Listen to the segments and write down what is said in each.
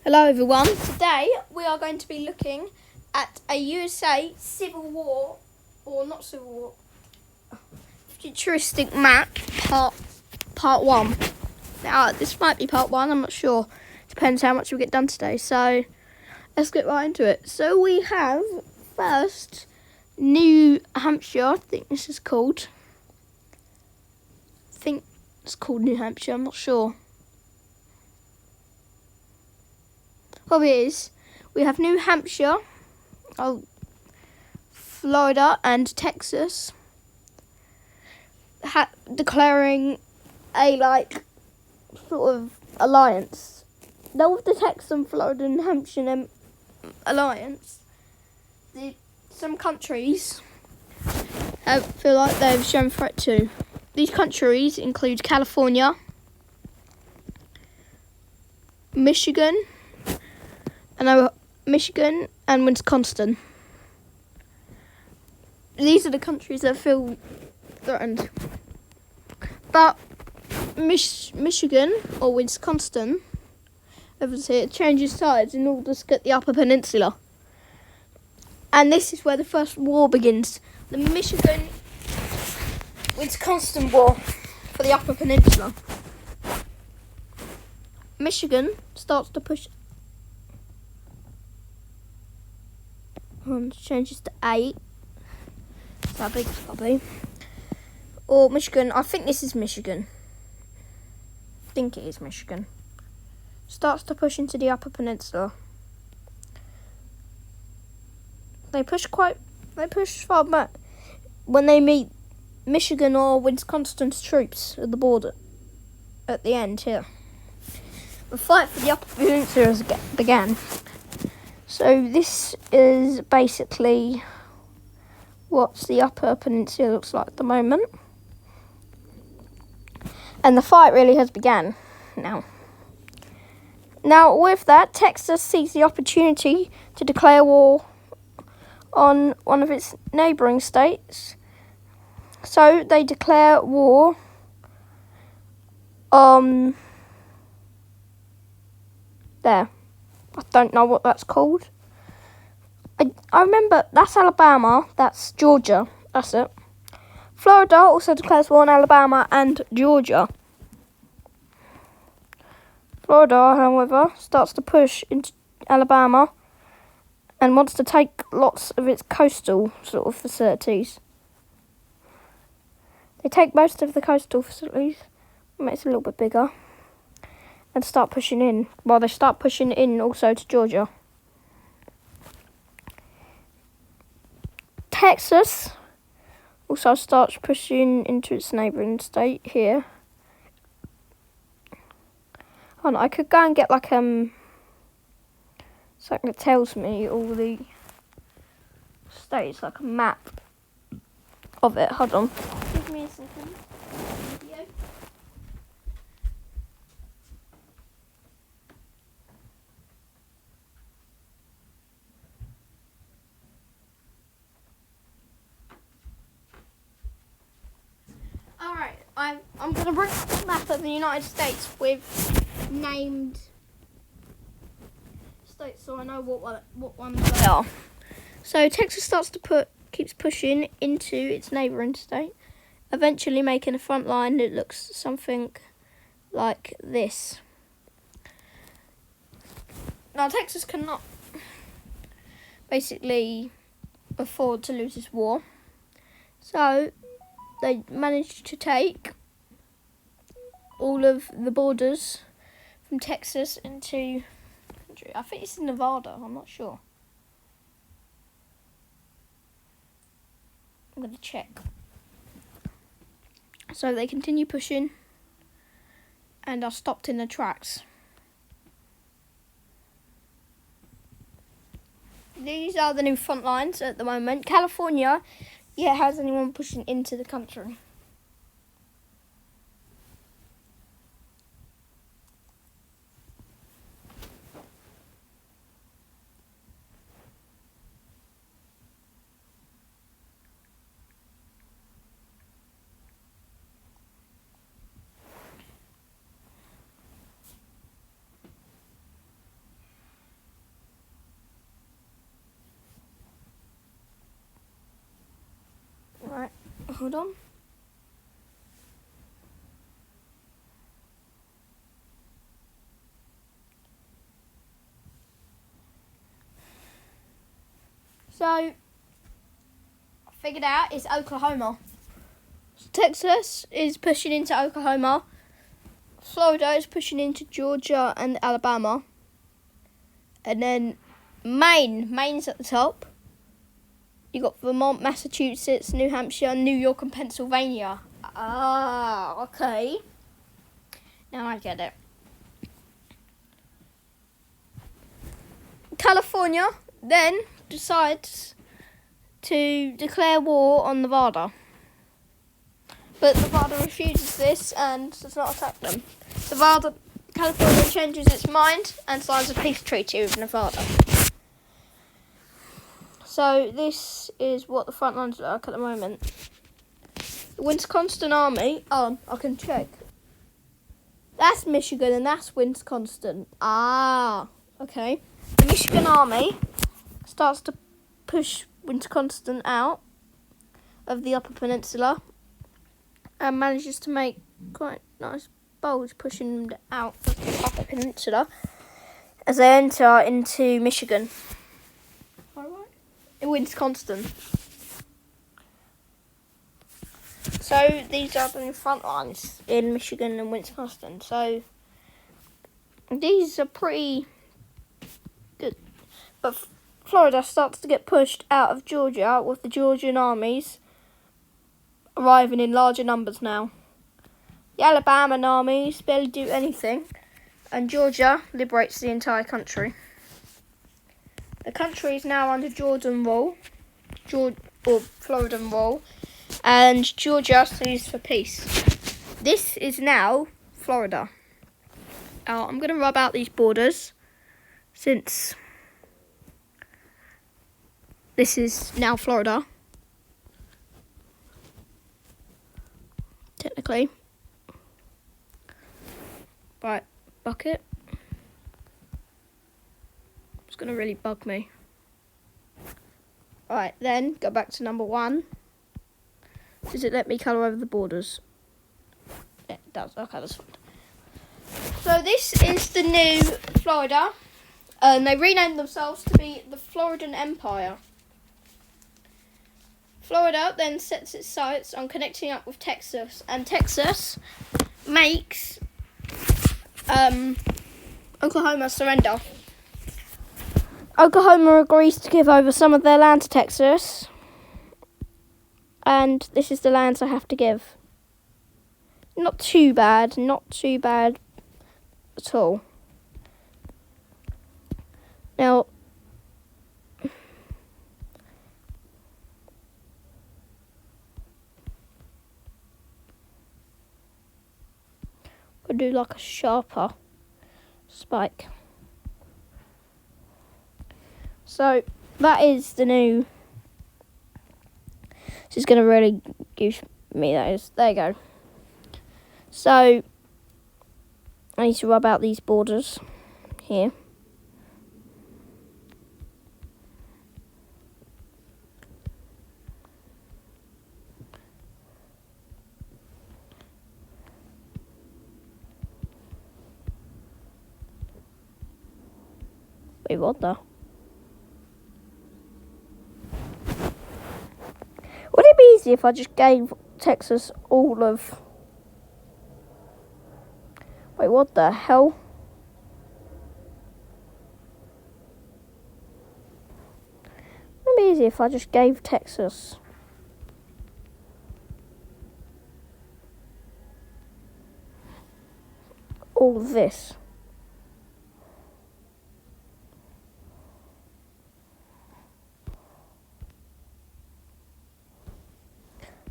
Hello everyone, today we are going to be looking at a USA Civil War, or not Civil War, futuristic map part 1. Now this might be part 1, I'm not sure, depends how much we get done today, so let's get right into it. So we have first New Hampshire, I think this is called, New Hampshire, I'm not sure. Probably is. We have New Hampshire, Florida and Texas declaring a sort of alliance. Now with the Texas and Florida and Hampshire alliance, some countries feel like they've shown threat to. These countries include California, Michigan and Wisconsin. These are the countries that feel threatened. But Michigan or Wisconsin, over here, changes sides in order to get the Upper Peninsula. And this is where the first war begins. The Michigan-Wisconsin War for the Upper Peninsula. Michigan starts to push. Changes to 8. So big copy. Or Michigan, I think this is Michigan. I think it is Michigan. Starts to push into the Upper Peninsula. They push far back when they meet Michigan or Wisconsin's troops at the border. At the end here. The fight for the Upper Peninsula began. So this is basically what the Upper Peninsula looks like at the moment. And the fight really has begun now. Now with that, Texas sees the opportunity to declare war on one of its neighbouring states. So they declare war there. I don't know what that's called. I remember that's Alabama, that's Georgia, that's it. Florida also declares war on Alabama and Georgia. Florida, however, starts to push into Alabama and wants to take lots of its coastal sort of facilities. They take most of the coastal facilities, makes it a little bit bigger, and start pushing in. Well, they start pushing in also to Georgia. Texas also starts pushing into its neighbouring state here. And I could go and get something that tells me all the states, like a map of it. Hold on. Give me a second. Alright, I'm going to bring up a map of the United States with named states so I know what ones they are. So Texas keeps pushing into its neighbouring state, eventually making a front line that looks something like this. Now Texas cannot basically afford to lose this war, so they managed to take all of the borders from Texas into country. I think it's in Nevada, I'm not sure. I'm going to check. So they continue pushing and are stopped in their tracks. These are the new front lines at the moment. California, has anyone pushing into the country. Hold on. So, I figured out it's Oklahoma. Texas is pushing into Oklahoma. Florida is pushing into Georgia and Alabama. And then Maine's at the top. You got Vermont, Massachusetts, New Hampshire, New York and Pennsylvania. Ah, okay. Now I get it. California then decides to declare war on Nevada. But Nevada refuses this and does not attack them. California changes its mind and signs a peace treaty with Nevada. So this is what the front lines look like at the moment. The Wisconsin Army, I can check. That's Michigan and that's Wisconsin. Ah, okay. The Michigan Army starts to push Wisconsin out of the Upper Peninsula and manages to make quite nice bulge pushing them out of the Upper Peninsula as they enter into Michigan. Alright. In Wisconsin. So these are the front lines in Michigan and Wisconsin. So these are pretty good. But Florida starts to get pushed out of Georgia with the Georgian armies arriving in larger numbers now. The Alabama armies barely do anything, and Georgia liberates the entire country. The country is now under Floridan rule, and Georgia sues for peace. This is now Florida. I'm going to rub out these borders since this is now Florida. Technically. Right, bucket. It's going to really bug me. Right, then go back to number 1. Does it let me colour over the borders? Yeah, it does. Okay, that's fine. So this is the new Florida. And they renamed themselves to be the Floridan Empire. Florida then sets its sights on connecting up with Texas, and Texas makes Oklahoma surrender. Oklahoma agrees to give over some of their land to Texas, and this is the lands I have to give. Not too bad at all. Now, I'll do like a sharper spike. So that is the new. This is going to really give me those. There you go. So I need to rub out these borders here. Wait, what the? Would it be easy if I just gave Texas all of... Wait, what the hell? Would it be easy if I just gave Texas... all of this?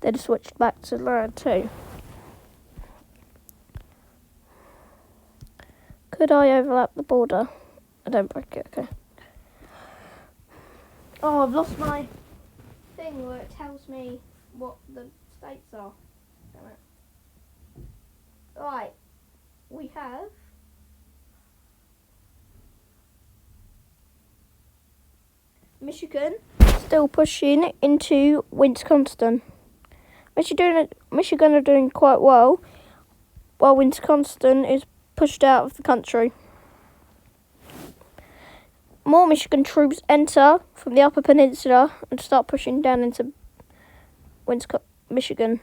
Then switched back to land 2. Could I overlap the border? I don't break it, okay. Oh, I've lost my thing where it tells me what the states are. Damn it. Right, we have Michigan still pushing into Wisconsin. Michigan are doing quite well, while Wisconsin is pushed out of the country. More Michigan troops enter from the Upper Peninsula and start pushing down into Wisconsin.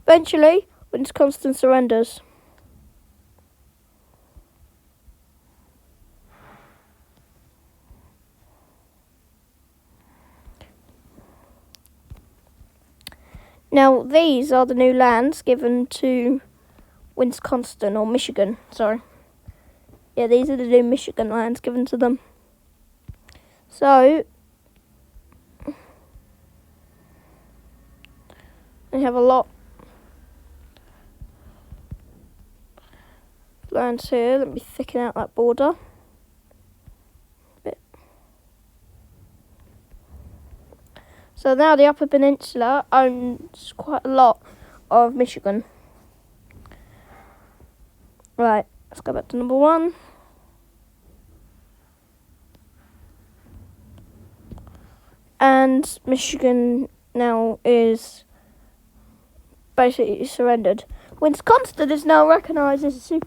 Eventually, Wisconsin surrenders. Now, these are the new lands given to Wisconsin, or Michigan, sorry. Yeah, these are the new Michigan lands given to them. So, they have a lot of lands here. Let me thicken out that border. So now the Upper Peninsula owns quite a lot of Michigan. Right, let's go back to number 1. And Michigan now is basically surrendered. Wisconsin is now recognised as a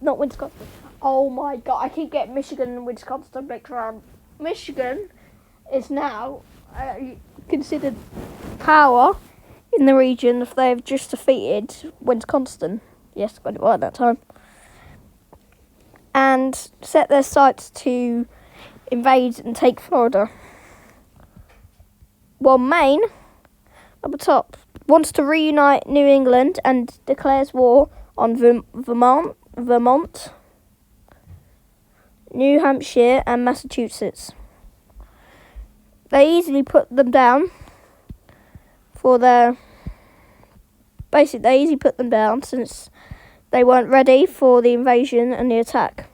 not Wisconsin. Oh my god, I keep getting Michigan and Wisconsin mixed around. Michigan is now considered power in the region if they have just defeated Wisconsin. Yes, got it right that time. And set their sights to invade and take Florida. While Maine, up the top, wants to reunite New England and declares war on Vermont, New Hampshire and Massachusetts. They easily put them down since they weren't ready for the invasion and the attack.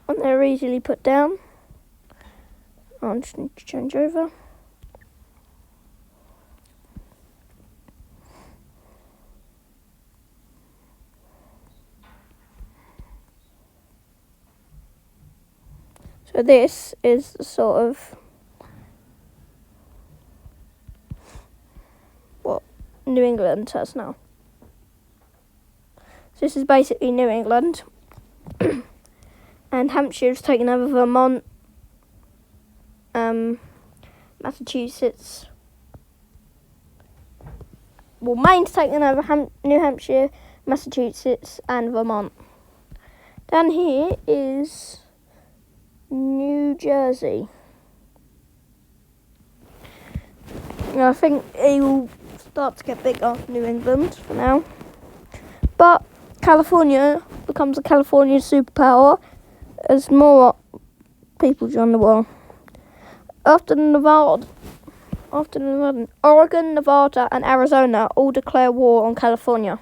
When they're easily put down, I just need to change over. So this is the sort of what New England has now. So this is basically New England. And Hampshire's taken over Vermont, Massachusetts. Well, Maine's taken over New Hampshire, Massachusetts and Vermont. Down here is New Jersey. I think it will start to get bigger, New England, for now. But California becomes a California superpower as more people join the war. After Oregon, Nevada and Arizona all declare war on California.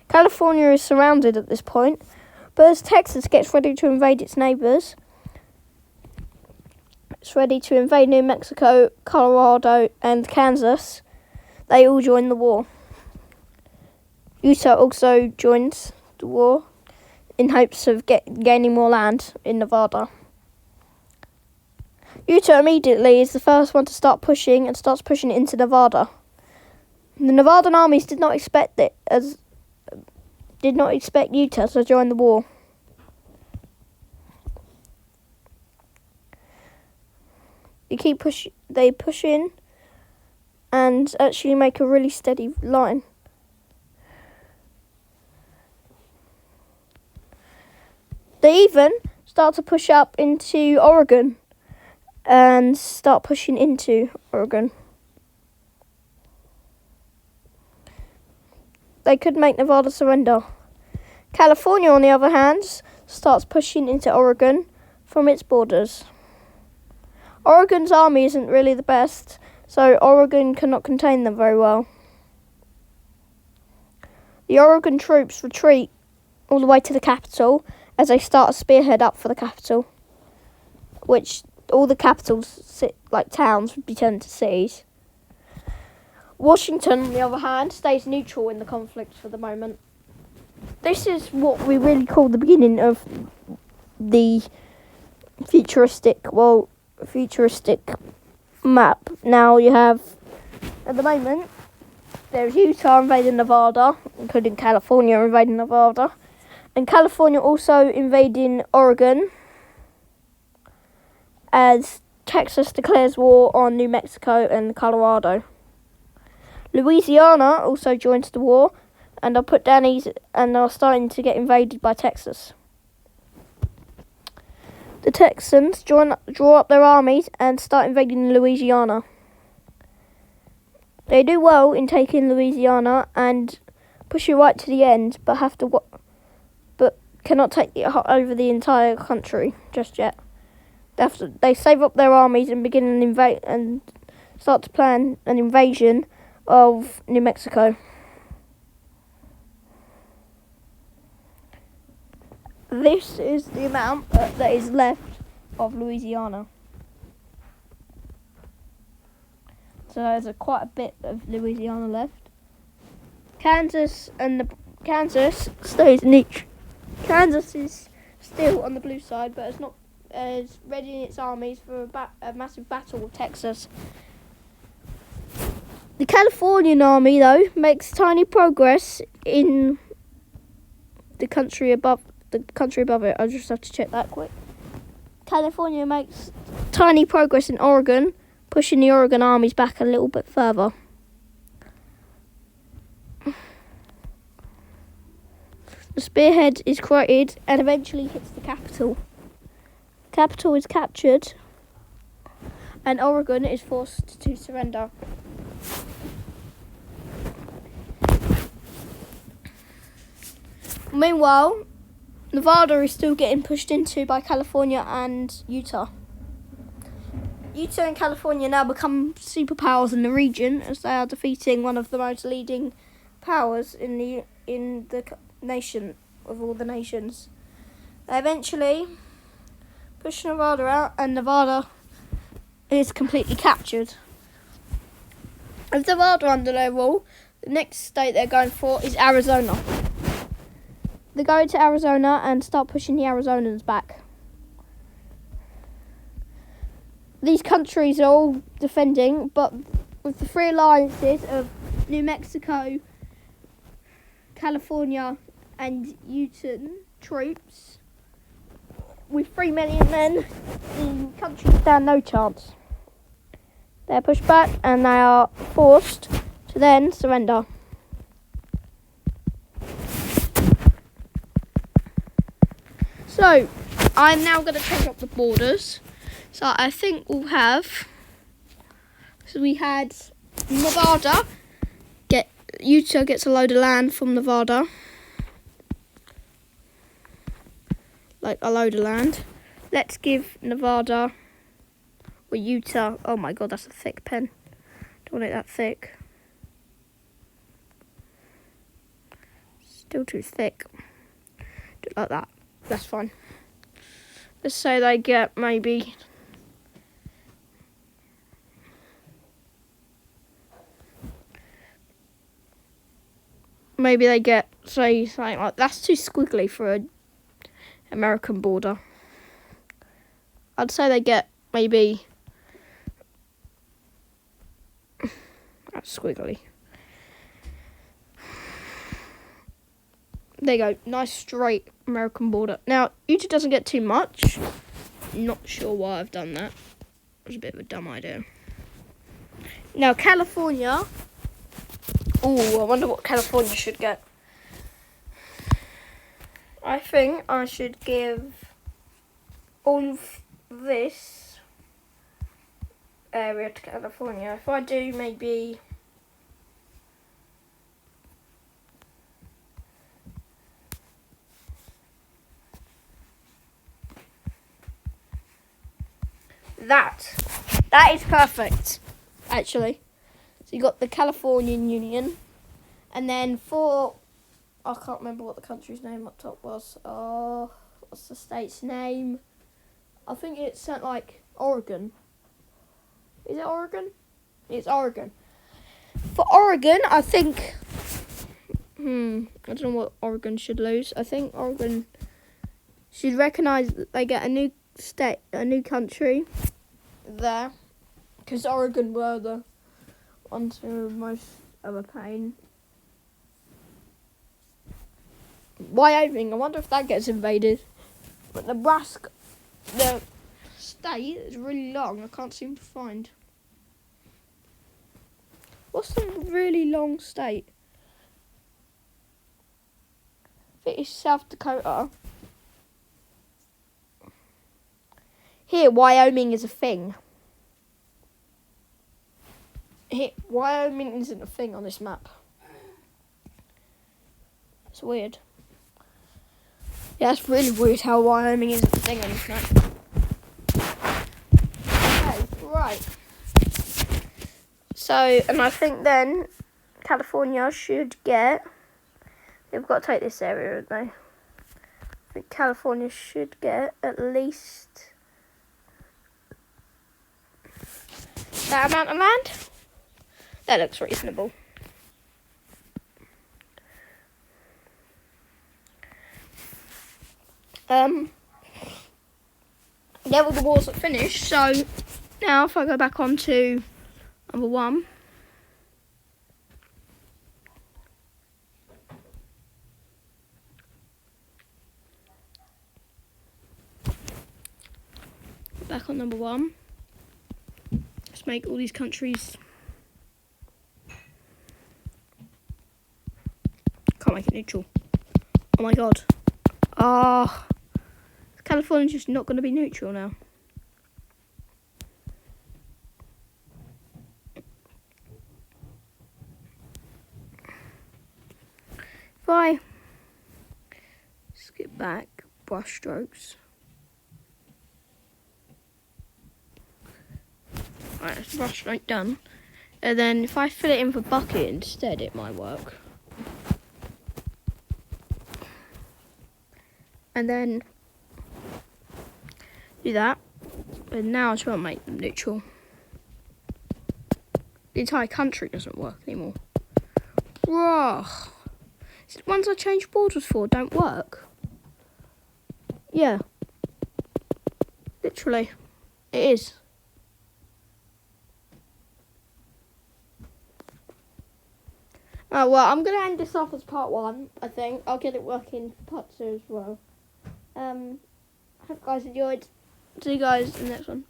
California is surrounded at this point, but as Texas gets ready to invade its neighbours, it's ready to invade New Mexico, Colorado and Kansas, they all join the war. Utah also joins the war in hopes of gaining more land in Nevada. Utah immediately is the first one to start pushing and starts pushing into Nevada. The Nevadan armies did not expect Utah to join the war. They push in and actually make a really steady line. They even start to push up into Oregon and start pushing into Oregon. They could make Nevada surrender. California, on the other hand, starts pushing into Oregon from its borders. Oregon's army isn't really the best, so Oregon cannot contain them very well. The Oregon troops retreat all the way to the capital as they start a spearhead up for the capital, which all the capitals, like towns, would be turned to cities. Washington, on the other hand, stays neutral in the conflict for the moment. This is what we really call the beginning of the futuristic map. Now you have, at the moment, there's Utah invading Nevada, including California invading Nevada, and California also invading Oregon, as Texas declares war on New Mexico and Colorado. Louisiana also joins the war, and are starting to get invaded by Texas. The Texans draw up their armies and start invading Louisiana. They do well in taking Louisiana and push it right to the end, but cannot take over the entire country just yet. They save up their armies and begin and start to plan an invasion of New Mexico. This is the amount that is left of Louisiana. So there's quite a bit of Louisiana left. Kansas stays neutral. Kansas is still on the blue side, but it's not as readying its armies for a massive battle with Texas. The Californian army, though, makes tiny progress in the country above it. I just have to check that quick. California makes tiny progress in Oregon, pushing the Oregon armies back a little bit further. The spearhead is created and eventually hits the capital. The capital is captured, and Oregon is forced to surrender. Meanwhile, Nevada is still getting pushed into by California and Utah. Utah and California now become superpowers in the region, as they are defeating one of the most leading powers in the nation of all the nations. They eventually push Nevada out, and Nevada is completely captured. With Nevada under their rule, the next state they're going for is Arizona. They go into Arizona and start pushing the Arizonans back. These countries are all defending, but with the three alliances of New Mexico, California and Utah troops, with 3 million men, the countries stand no chance. They are pushed back and they are forced to then surrender. So, I'm now going to change up the borders. So I think we'll have, so we had Nevada, Utah gets a load of land from Nevada. Like a load of land. Let's give Nevada, or Utah, oh my god, that's a thick pen. Don't want it that thick. Still too thick. Do it like that. That's fine. Let's say they get maybe they get, say, something like, that's too squiggly for an American border. I'd say they get maybe, that's squiggly. There you go, nice straight American border. Now, Utah doesn't get too much. Not sure why I've done that. It was a bit of a dumb idea. Now, California. Oh, I wonder what California should get. I think I should give all of this area to California. If I do, maybe that is perfect, actually. So you got the Californian Union, and then I can't remember what the country's name up top was. What's the state's name? I think it's something like Oregon. Is it Oregon? It's Oregon. For Oregon, I think... I don't know what Oregon should lose. I think Oregon should recognise that they get a new state, a new country there. Because Oregon were the ones who were most of a pain. Wyoming, I wonder if that gets invaded. But Nebraska, the state is really long. I can't seem to find. What's the really long state? I think it's South Dakota. Here, Wyoming is a thing. Here, Wyoming isn't a thing on this map. It's weird. Yeah, it's really weird how Wyoming isn't a thing on this map. Okay, right. So, and I think then California should get... They've got to take this area, haven't they? I think California should get at least that amount of land. That looks reasonable. Yeah, well, the wars are finished, so now if I go back on to number 1. Back on number 1. Let's make all these countries. Can't make it neutral. Oh my god. California's just not going to be neutral now. If I skip back, brush strokes. Right, that's brush stroke done. And then if I fill it in for bucket instead, it might work. And then do that. And now I just won't make them neutral. The entire country doesn't work anymore. Bruh. The ones I changed borders for don't work. Yeah. Literally. It is. Oh, well, I'm going to end this off as part 1, I think. I'll get it working for part 2 as well. Hope you guys enjoyed. See you guys in the next one.